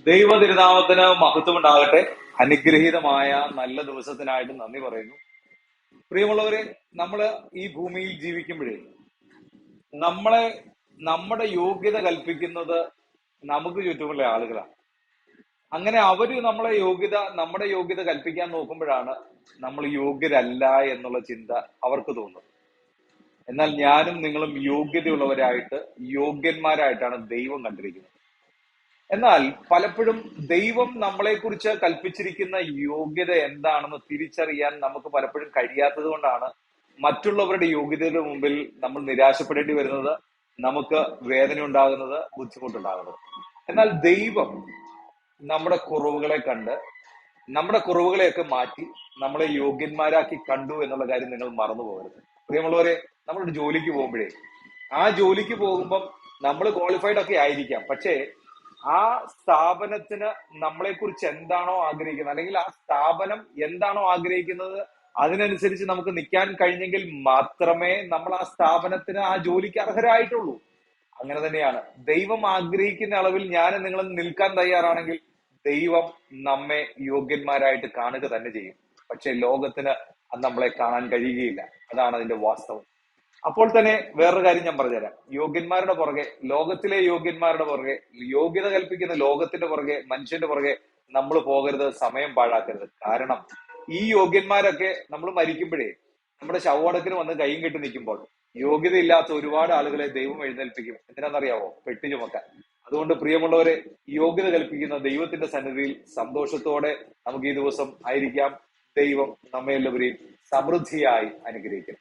ദൈവ തിരുനാമത്തിന് മഹത്വം ഉണ്ടാകട്ടെ. അനുഗ്രഹീതമായ നല്ല ദിവസത്തിനായിട്ട് നന്ദി പറയുന്നു. പ്രിയമുള്ളവരെ, നമ്മള് ഈ ഭൂമിയിൽ ജീവിക്കുമ്പോഴേ നമ്മളെ നമ്മുടെ യോഗ്യത കൽപ്പിക്കുന്നത് നമുക്ക് ചുറ്റുമുള്ള ആളുകളാണ്. അങ്ങനെ അവര് നമ്മുടെ യോഗ്യത കൽപ്പിക്കാൻ നോക്കുമ്പോഴാണ് നമ്മൾ യോഗ്യരല്ല എന്നുള്ള ചിന്ത അവർക്ക് തോന്നുന്നത്. എന്നാൽ ഞാനും നിങ്ങളും യോഗ്യതയുള്ളവരായിട്ട് യോഗ്യന്മാരായിട്ടാണ് ദൈവം കണ്ടിരിക്കുന്നത്. എന്നാൽ പലപ്പോഴും ദൈവം നമ്മളെക്കുറിച്ച് കൽപ്പിച്ചിരിക്കുന്ന യോഗ്യത എന്താണെന്ന് തിരിച്ചറിയാൻ നമുക്ക് പലപ്പോഴും കഴിയാത്തത് കൊണ്ടാണ് മറ്റുള്ളവരുടെ യോഗ്യതയുടെ മുമ്പിൽ നമ്മൾ നിരാശപ്പെടേണ്ടി വരുന്നത്, നമുക്ക് വേദന ഉണ്ടാകുന്നത്, ബുദ്ധിമുട്ടുണ്ടാകുന്നത്. എന്നാൽ ദൈവം നമ്മുടെ കുറവുകളെ കണ്ട് നമ്മുടെ കുറവുകളെയൊക്കെ മാറ്റി നമ്മളെ യോഗ്യന്മാരാക്കി കണ്ടു എന്നുള്ള കാര്യം നിങ്ങൾ മറന്നു പോകരുത്. പ്രിയമുള്ളവരെ, നമ്മളൊരു ജോലിക്ക് പോകുമ്പോഴേ ആ ജോലിക്ക് പോകുമ്പം നമ്മൾ ക്വാളിഫൈഡ് ഒക്കെ ആയിരിക്കാം, പക്ഷേ ആ സ്ഥാപനത്തിന് നമ്മളെ കുറിച്ച് എന്താണോ ആഗ്രഹിക്കുന്നത്, അല്ലെങ്കിൽ ആ സ്ഥാപനം എന്താണോ ആഗ്രഹിക്കുന്നത് അതിനനുസരിച്ച് നമുക്ക് നിൽക്കാൻ കഴിഞ്ഞെങ്കിൽ മാത്രമേ നമ്മൾ ആ സ്ഥാപനത്തിന്, ആ ജോലിക്ക് അർഹരായിട്ടുള്ളൂ. അങ്ങനെ തന്നെയാണ് ദൈവം ആഗ്രഹിക്കുന്ന അളവിൽ ഞാൻ നിങ്ങൾ നിൽക്കാൻ തയ്യാറാണെങ്കിൽ ദൈവം നമ്മെ യോഗ്യന്മാരായിട്ട് കാണുക തന്നെ ചെയ്യും. പക്ഷെ ലോകത്തിന് അത് നമ്മളെ കാണാൻ കഴിയുകയില്ല. അതാണ് അതിന്റെ വാസ്തവം. അപ്പോൾ തന്നെ വേറൊരു കാര്യം ഞാൻ പറഞ്ഞുതരാം. യോഗ്യന്മാരുടെ പുറകെ, ലോകത്തിലെ യോഗ്യന്മാരുടെ പുറകെ, യോഗ്യത കൽപ്പിക്കുന്ന ലോകത്തിന്റെ പുറകെ, മനുഷ്യന്റെ പുറകെ നമ്മൾ പോകരുത്, സമയം പാഴാക്കരുത്. കാരണം ഈ യോഗ്യന്മാരൊക്കെ നമ്മൾ മരിക്കുമ്പോഴേ നമ്മുടെ ശവോടക്കിന് വന്ന് കൈയും കെട്ടി നിൽക്കുമ്പോൾ യോഗ്യതയില്ലാത്ത ഒരുപാട് ആളുകളെ ദൈവം എഴുന്നേൽപ്പിക്കും. എന്തിനാണെന്നറിയാവോ? പെട്ടി ചുമക്കാൻ. അതുകൊണ്ട് പ്രിയമുള്ളവരെ, യോഗ്യത കൽപ്പിക്കുന്ന ദൈവത്തിന്റെ സന്നിധിയിൽ സന്തോഷത്തോടെ നമുക്ക് ഈ ദിവസം ആയിരിക്കാം. ദൈവം നമ്മെ എല്ലാവരെയും സമൃദ്ധിയായി അനുഗ്രഹിക്കും.